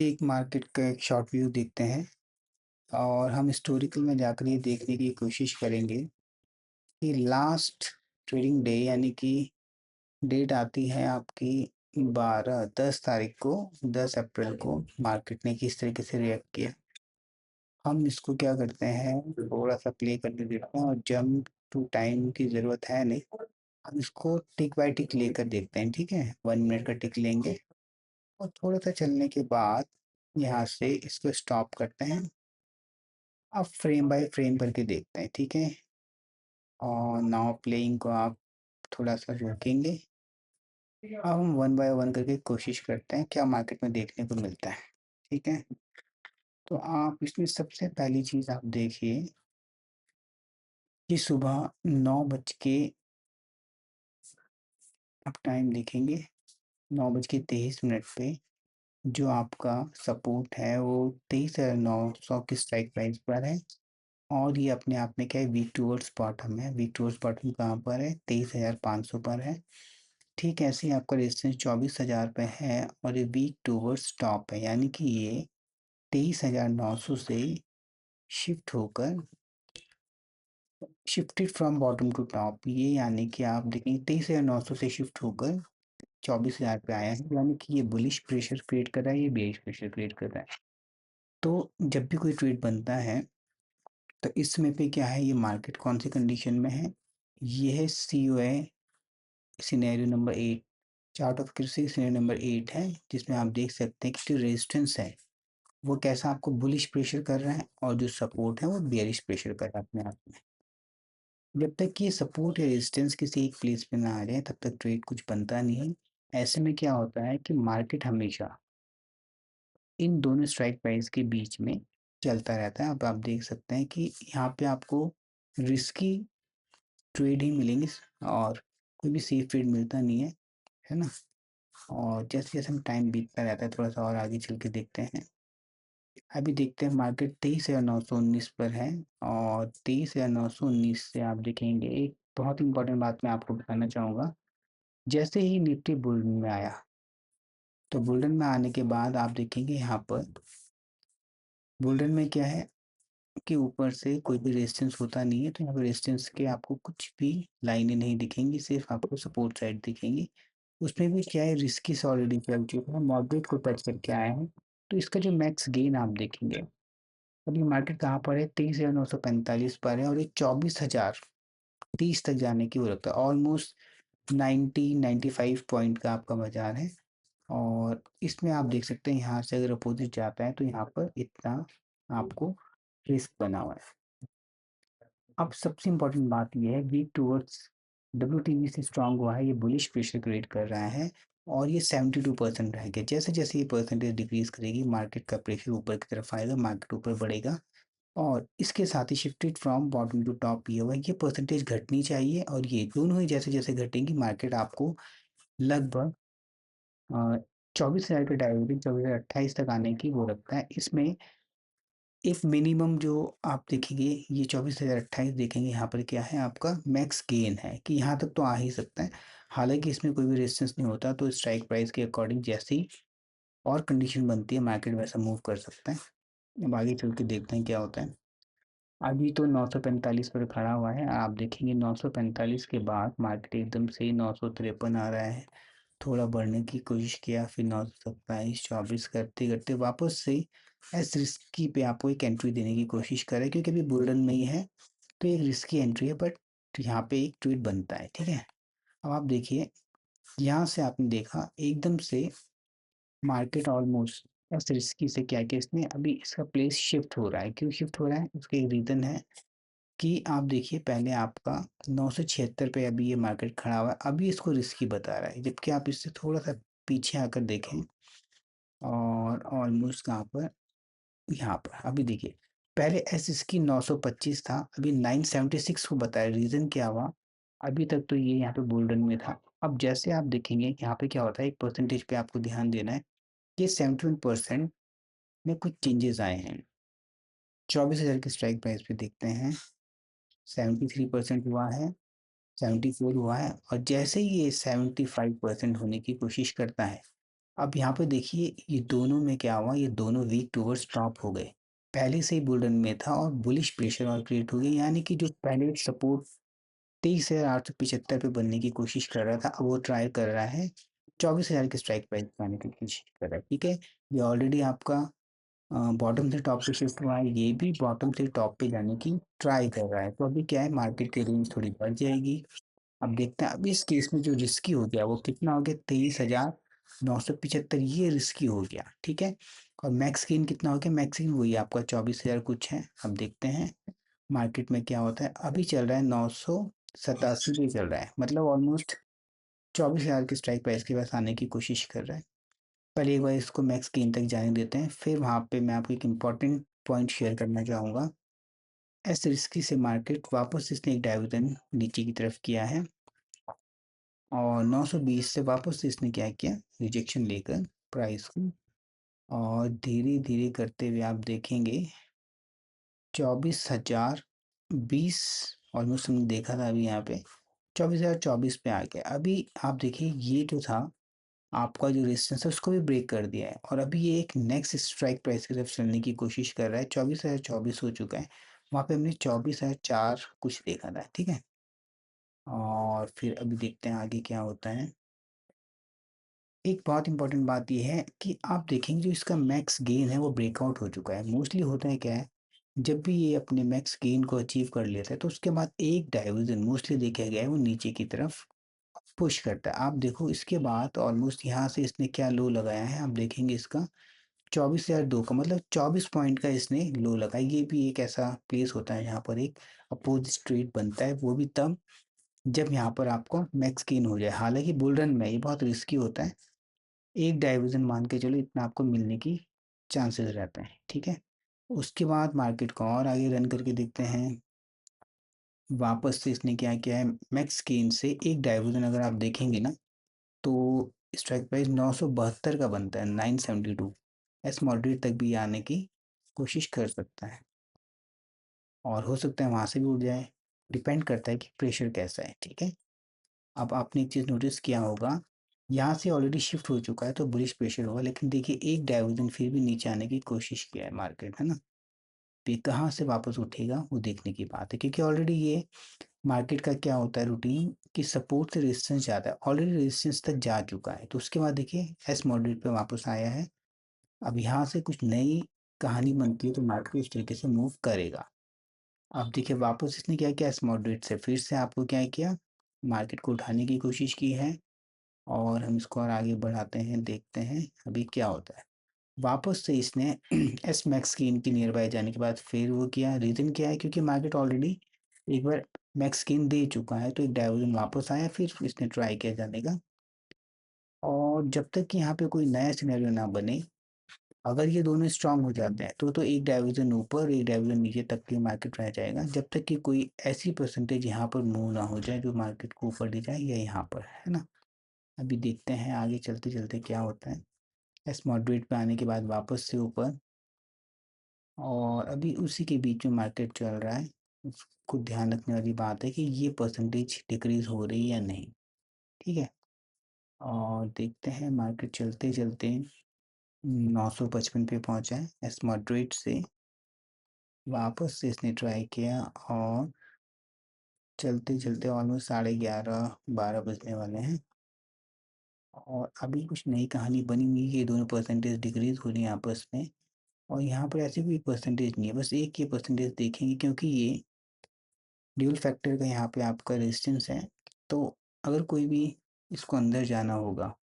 एक मार्केट का एक शॉर्ट व्यू देखते हैं और हम हिस्टोरिकल में जाकर ये देखने की कोशिश करेंगे कि लास्ट ट्रेडिंग डे यानी कि डेट आती है आपकी 10 तारीख को, 10 अप्रैल को मार्केट ने किस तरीके से रिएक्ट किया। हम इसको क्या करते हैं, थोड़ा सा प्ले करके देखते हैं और जंप टू टाइम की ज़रूरत है नहीं। हम इसको टिक बाय टिक लेकर देखते हैं, ठीक है। 1 मिनट का टिक लेंगे और थोड़ा सा चलने के बाद यहाँ से इसको स्टॉप करते हैं। अब फ्रेम बाय फ्रेम करके देखते हैं, ठीक है। और नाउ प्लेइंग को आप थोड़ा सा रोकेंगे। अब हम वन बाय वन करके कोशिश करते हैं क्या मार्केट में देखने को मिलता है, ठीक है। तो आप इसमें सबसे पहली चीज़ आप देखिए कि सुबह 9 बज के आप टाइम देखेंगे, 9:23 पे जो आपका सपोर्ट है वो 23,900 की स्ट्राइक प्राइस पर है। और ये अपने आप में क्या है, वीक टूवर्ड्स बॉटम है। वीक टूवर्ड्स बॉटम कहाँ पर है, 23,500 पर है। ठीक है, ऐसे ही आपका रेजिस्टेंस 24,000 पे है और ये वीक टूवर्ड्स टॉप है, यानी कि ये 23,900 से शिफ्ट होकर shifted from bottom to top, ये यानी कि आप देखेंगे 23,900 से शिफ्ट होकर 24,000 पे आया है, यानी कि ये बुलिश प्रेशर क्रिएट कर रहा है, ये बेरिश प्रेशर क्रिएट कर रहा है। तो जब भी कोई ट्रेड बनता है तो इस समय पे क्या है, ये मार्केट कौन सी कंडीशन में है, ये है सी ओ ए सिनेरियो नंबर 8। चार्ट ऑफ कृषि सिनेरियो नंबर 8 है, जिसमें आप देख सकते हैं कि जो रेजिस्टेंस है वो कैसा आपको बुलिश प्रेशर कर रहा है और जो सपोर्ट है वो बेरिश प्रेशर कर रहा है अपने आप में। जब तक ये सपोर्ट या रेजिस्टेंस किसी एक प्लेस पे ना आ जाए तब तक ट्रेड कुछ बनता नहीं है। ऐसे में क्या होता है कि मार्केट हमेशा इन दोनों स्ट्राइक प्राइस के बीच में चलता रहता है। अब आप देख सकते हैं कि यहाँ पे आपको रिस्की ट्रेड ही मिलेंगे और कोई भी सेफ ट्रेड मिलता नहीं है ना। और जैसे जैसे हम टाइम बीतता रहता है, थोड़ा सा और आगे चल के देखते हैं। अभी देखते हैं मार्केट 23,919 पर है और 23,919 से आप देखेंगे एक बहुत इंपॉर्टेंट बात मैं आपको बताना चाहूँगा। जैसे ही निफ्टी बुल्डन में आया, तो बुल्डन में आने के बाद आप देखेंगे यहाँ पर बुल्डन में क्या है कि ऊपर से कोई भी रेजिस्टेंस होता नहीं है, तो यहाँ पे रेजिस्टेंस के आपको कुछ भी लाइनें नहीं दिखेंगी, सिर्फ आपको सपोर्ट साइड दिखेंगी। उसमें भी क्या है, रिस्की से ऑलरेडी फैल चुका है, मॉडरेट को टच करके आया है। तो इसका जो मैक्स गेन आप देखेंगे, अभी मार्केट कहाँ पर है, 23,945 पर है और ये 24,030 तक जाने की वो रखता है। ऑलमोस्ट 95 पॉइंट का आपका बाजार है। और इसमें आप देख सकते हैं यहाँ से अगर अपोजिट जाता है तो यहाँ पर इतना आपको रिस्क बना हुआ है। अब सबसे इम्पोर्टेंट बात ये है, वीक टूवर्ड्स डब्ल्यूटीवी से स्ट्रांग हुआ है, ये बुलिश प्रेशर क्रिएट कर रहा है और ये 72% रह गया। जैसे जैसे ये परसेंटेज डिक्रीज करेगी मार्केट का प्रेशर ऊपर की तरफ आएगा, मार्केट ऊपर बढ़ेगा। और इसके साथ ही shifted from bottom to top ये हुआ, ये परसेंटेज घटनी चाहिए और ये दोनों ही जैसे जैसे घटेंगी मार्केट आपको लगभग 24,000 के डायरेक्ट 24,028 तक आने की वो रखता है। इसमें एक मिनिमम जो आप देखेंगे, ये 24,028 देखेंगे, यहाँ पर क्या है आपका मैक्स गेन है कि यहाँ तक तो आ ही सकता है। हालांकि इसमें कोई भी रेजिस्टेंस नहीं होता, तो स्ट्राइक प्राइस के अकॉर्डिंग जैसी और कंडीशन बनती है मार्केट वैसा मूव कर सकता है। अब आगे चल के देखते हैं क्या होता है। अभी तो 945 पर खड़ा हुआ है, आप देखेंगे 945 के बाद मार्केट एकदम से 953 आ रहा है। थोड़ा बढ़ने की कोशिश किया, फिर 927 24 करते करते वापस से एस रिस्की पे आपको एक एंट्री देने की कोशिश करें, क्योंकि अभी बुल्डन में ही है तो एक रिस्की एंट्री है, बट यहाँ पे एक ट्वीट बनता है, ठीक है। अब आप देखिए, यहाँ से आपने देखा एकदम से मार्केट ऑलमोस्ट एस रिस्की से क्या किया इसने, अभी इसका प्लेस शिफ्ट हो रहा है। क्यों शिफ्ट हो रहा है, उसका एक रीज़न है कि आप देखिए पहले आपका 976 पे अभी ये मार्केट खड़ा हुआ है, अभी इसको रिस्की बता रहा है, जबकि आप इससे थोड़ा सा पीछे आकर देखें और ऑलमोस्ट कहाँ पर, यहाँ पर अभी देखिए पहले एस इसकी 925 था, अभी 976 को बताया। रीज़न क्या हुआ, अभी तक तो ये यहाँ पे गोल्डन में था। अब जैसे आप देखेंगे यहाँ पे क्या होता है, एक परसेंटेज पे आपको ध्यान देना है कि 71% में कुछ चेंजेस आए हैं। 24,000 की स्ट्राइक प्राइस पे देखते हैं, 73% हुआ है, 74 हुआ है और जैसे ही ये 75% होने की कोशिश करता है, अब यहाँ पे देखिए ये दोनों में क्या हुआ, ये दोनों वीक टूवर्ड्स टॉप हो गए। पहले से ही बुल रन में था और बुलिश प्रेशर और क्रिएट हो गया, यानी कि जो पहले सपोर्ट 23,875 पे बनने की कोशिश कर रहा था, अब वो ट्राई कर रहा है 24,000 के स्ट्राइक प्राइस पे आने की कोशिश कर रहा है। ठीक है, ये ऑलरेडी आपका बॉटम से टॉप पे शिफ्ट हुआ है, ये भी बॉटम से टॉप पे जाने की ट्राई कर रहा है। तो अभी क्या है, मार्केट की रेंज थोड़ी बढ़ जाएगी। अब देखते हैं, अब इस केस में जो रिस्की हो गया वो कितना हो गया, 23,975, ये रिस्की हो गया। ठीक है, और मैक्स गेन कितना हो गया, मैक्स गेन वही आपका 24,000 कुछ है। अब देखते हैं मार्केट में क्या होता है। अभी चल रहा है 987 पे चल रहा है, मतलब ऑलमोस्ट 24,000 के स्ट्राइक प्राइस के पास आने की कोशिश कर रहा है। पहले एक बार इसको मैक्स गेन तक जाने देते हैं, फिर वहाँ पे मैं आपको एक इम्पॉर्टेंट पॉइंट शेयर करना चाहूँगा। ऐसे रिस्की से मार्केट वापस इसने एक डाइवर्जन नीचे की तरफ किया है, और 920 से वापस इसने क्या किया, रिजेक्शन लेकर प्राइस को, और धीरे धीरे करते हुए आप देखेंगे 24,020 ऑलमोस्ट हमने देखा था अभी यहाँ पे 24,024 पे आ गया। अभी आप देखिए ये जो था आपका जो रेजिस्टेंस है उसको भी ब्रेक कर दिया है, और अभी ये एक नेक्स्ट स्ट्राइक प्राइस की तरफ चलने की कोशिश कर रहा है। 24,024 हो चुका है, वहाँ पे हमने 24,004 कुछ देखा था। ठीक है, और फिर अभी देखते हैं आगे क्या होता है। एक बहुत इंपॉर्टेंट बात ये है कि आप देखेंगे जो इसका मैक्स गेन है वो ब्रेकआउट हो चुका है। मोस्टली होता है क्या है, जब भी ये अपने मैक्स गेन को अचीव कर लेता है तो उसके बाद एक डाइवर्जन मोस्टली देखा गया है वो नीचे की तरफ पुश करता है। आप देखो इसके बाद ऑलमोस्ट यहाँ से इसने क्या लो लगाया है, आप देखेंगे इसका 24,002 का, मतलब 24 पॉइंट का इसने लो लगाया। ये भी एक ऐसा प्लेस होता है जहाँ पर एक अपोजिट स्ट्रेट बनता है, वो भी तब जब यहाँ पर आपको मैक्स गेन हो जाए। हालांकि बुल रन में ये बहुत रिस्की होता है, एक डाइवर्जन मान के चलो इतना आपको मिलने की चांसेस रहते हैं। ठीक है, उसके बाद मार्केट को और आगे रन करके देखते हैं। वापस से इसने क्या किया है, मैक्स गेन से एक डाइवर्जन अगर आप देखेंगे ना, तो स्ट्राइक प्राइस 972 का बनता है, 972। एस मॉडरेट तक भी आने की कोशिश कर सकता है, और हो सकता है वहाँ से भी उठ जाए, डिपेंड करता है कि प्रेशर कैसा है। ठीक है, अब आपने एक चीज़ नोटिस किया होगा, यहाँ से ऑलरेडी शिफ्ट हो चुका है तो बुलिश प्रेशर होगा, लेकिन देखिए एक डाइवर्जन फिर भी नीचे आने की कोशिश किया है मार्केट, है ना। ये कहाँ से वापस उठेगा वो देखने की बात है, क्योंकि ऑलरेडी ये मार्केट का क्या होता है रूटीन कि सपोर्ट से रेजिस्टेंस जाता है, ऑलरेडी रेजिस्टेंस तक जा चुका है, तो उसके बाद देखिए एस मॉडरेट पे वापस आया है। अब यहाँ से कुछ नई कहानी बनती है तो मार्केट इस तरीके से मूव करेगा। अब देखिए वापस इसने क्या किया, एस मॉडरेट से फिर से आपको क्या किया, मार्केट को उठाने की कोशिश की है, और हम इसको और आगे बढ़ाते हैं, देखते हैं अभी क्या होता है। वापस से इसने एस मैक्स की इनकी नियर बाय जाने के बाद फिर वो किया, रीज़न क्या है, क्योंकि मार्केट ऑलरेडी एक बार मैक्स गेन दे चुका है, तो एक डाइवर्जन वापस आया, फिर इसने ट्राई किया जाने का। और जब तक कि यहाँ पे कोई नया सिनेरियो ना बने, अगर ये दोनों स्ट्रांग हो जाते हैं तो एक डाइवर्जन ऊपर एक डाइवर्जन नीचे तक की मार्केट रह जाएगा, जब तक कि कोई ऐसी परसेंटेज यहाँ पर मूव ना हो जाए जो मार्केट को ऊपर ले जाए या यहाँ पर, है ना। अभी देखते हैं आगे चलते चलते क्या होता है। एस मॉडरेट पे आने के बाद वापस से ऊपर, और अभी उसी के बीच में मार्केट चल रहा है। उसको ध्यान रखने वाली बात है कि ये परसेंटेज डिक्रीज हो रही है या नहीं। ठीक है, और देखते हैं मार्केट चलते चलते 955 पे पहुंचा है, एस मॉडरेट से वापस से इसने ट्राई किया, और चलते चलते ऑलमोस्ट 11:30 12 बजने वाले हैं, और अभी कुछ नई कहानी बनी हुई है, ये दोनों परसेंटेज डिक्रीज हो रही है आपस में। और यहाँ पर ऐसी कोई परसेंटेज नहीं है, बस एक ये परसेंटेज देखेंगे, क्योंकि ये ड्यूल फैक्टर का यहाँ पे आपका रेजिस्टेंस है। तो अगर कोई भी इसको अंदर जाना होगा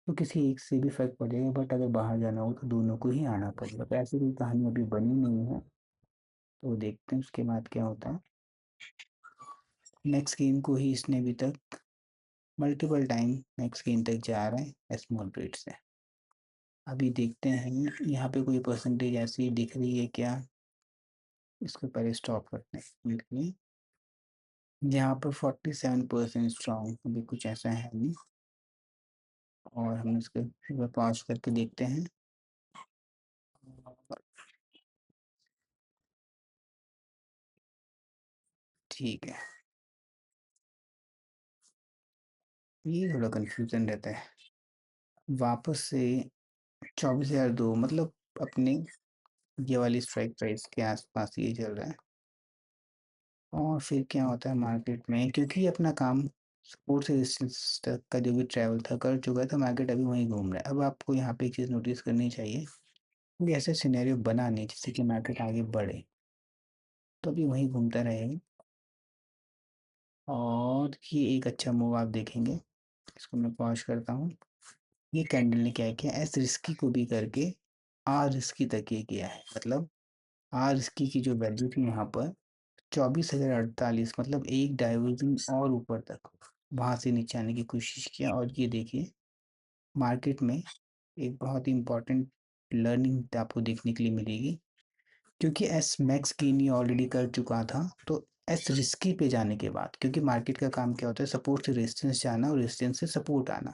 तो किसी एक से भी फर्क पड़ेगा, बट अगर बाहर जाना हो तो दोनों को ही आना पड़ेगा। तो ऐसी कोई कहानी अभी बनी नहीं है, तो देखते हैं उसके बाद क्या होता है। नेक्स्ट गेम को ही इसने अभी तक मल्टीपल टाइम नेक्स्ट गेम तक जा रहा है स्मॉल रेट से। अभी देखते हैं यहाँ पे कोई परसेंटेज ऐसी दिख रही है क्या, इसको पहले स्टॉप करते हैं। यहाँ पर 47% स्ट्रॉन्ग, अभी कुछ ऐसा है नहीं, और हम इसके पॉज करके देखते हैं। ठीक है, ये थोड़ा कंफ्यूजन रहता है। वापस से 24,002 मतलब अपने ये वाली स्ट्राइक प्राइस के आसपास ये चल रहा है। और फिर क्या होता है मार्केट में, क्योंकि ये अपना काम सपोर्ट से रेजिस्टेंस तक का जो भी ट्रैवल था कर चुका है, तो मार्केट अभी वहीं घूम रहा है। अब आपको यहाँ पे एक चीज़ नोटिस करनी चाहिए, कोई ऐसा सिनेरियो बना नहीं जिससे कि मार्केट आगे बढ़े, तो अभी वहीं घूमता रहेगा। और ये एक अच्छा मूव आप देखेंगे। इसको मैं पॉज करता हूँ। ये कैंडल ने क्या किया, एस रिस्की को भी करके आर रिस्की तक ये किया है। मतलब आर रिस्की की जो वैल्यू थी यहाँ पर 24,048, मतलब एक डाइवर्जन और ऊपर तक वहाँ से नीचे आने की कोशिश किया। और ये देखिए मार्केट में एक बहुत ही इम्पोर्टेंट लर्निंग आपको देखने के लिए मिलेगी, क्योंकि एस मैक्स गेन ये ऑलरेडी कर चुका था। तो एस रिस्की पे जाने के बाद, क्योंकि मार्केट का काम क्या होता है, सपोर्ट से रेजिस्टेंस जाना और रेजिस्टेंस से सपोर्ट आना।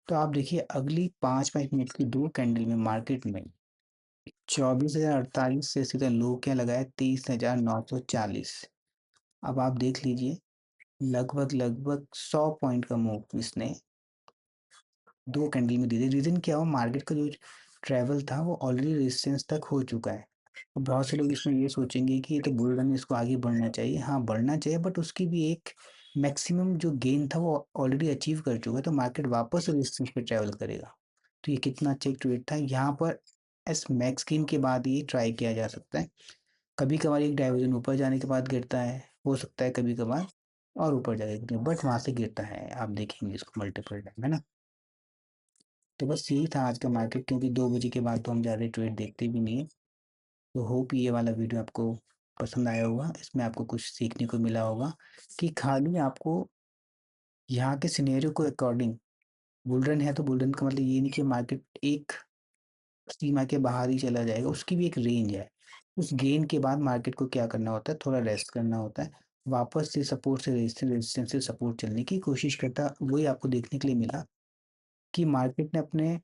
तो आप देखिए अगली 5-5 मिनट की दो कैंडल में मार्केट में 24,048 से सीधा लो क्या लगाया, 23,940। अब आप देख लीजिए लगभग लगभग 100 पॉइंट का मूव इसने दो कैंडल में दे दिया। रीजन क्या हो, मार्केट का जो ट्रेवल था वो ऑलरेडी रेजिस्टेंस तक हो चुका है। और बहुत से लोग इसमें ये सोचेंगे कि ये तो बुल रन है, इसको आगे बढ़ना चाहिए। हाँ बढ़ना चाहिए, बट उसकी भी एक मैक्सिमम जो गेन था वो ऑलरेडी अचीव कर चुका है, तो मार्केट वापस रेजिस्टेंस पे ट्रेवल करेगा। तो ये कितना अच्छा एक ट्रेड था यहाँ पर। एस मैक्स गेन के बाद ये ट्राई किया जा सकता है। कभी कभार एक डाइवर्जन ऊपर जाने के बाद गिरता है, हो सकता है कभी कभार और ऊपर जाके, बट वहां से गिरता है। आप देखेंगे इसको मल्टीपल टाइम, है ना। तो बस यही था आज का मार्केट, क्योंकि 2 बजे के बाद तो हम ज़्यादा ट्रेड देखते भी नहीं है। तो होप ये वाला वीडियो आपको पसंद आया होगा, इसमें आपको कुछ सीखने को मिला होगा कि खाली आपको यहाँ के सिनेरियो को अकॉर्डिंग, बुल रन है तो बुल रन का मतलब ये नहीं कि मार्केट एक सीमा के बाहर ही चला जाएगा, उसकी भी एक रेंज है। उस गेन के बाद मार्केट को क्या करना होता है, थोड़ा रेस्ट करना होता है, वापस से सपोर्ट से रेजिस्टेंस, रेजिस्टेंस से सपोर्ट चलने की कोशिश करता। वही आपको देखने के लिए मिला कि मार्केट ने अपने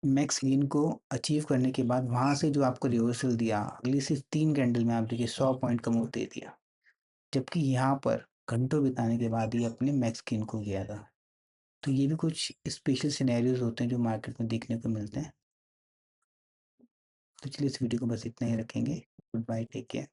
मैक्स गेन को अचीव करने के बाद वहां से जो आपको रिवर्सल दिया, अगली सिर्फ 3 कैंडल में आप देखिए 100 पॉइंट का मूव दे दिया। जबकि यहाँ पर घंटों बिताने के बाद ही अपने मैक्स गेन को गया था। तो ये भी कुछ स्पेशल सिनेरियोज होते हैं जो मार्केट में देखने को मिलते हैं। तो चलिए इस वीडियो को बस इतना ही रखेंगे। Goodbye, take care.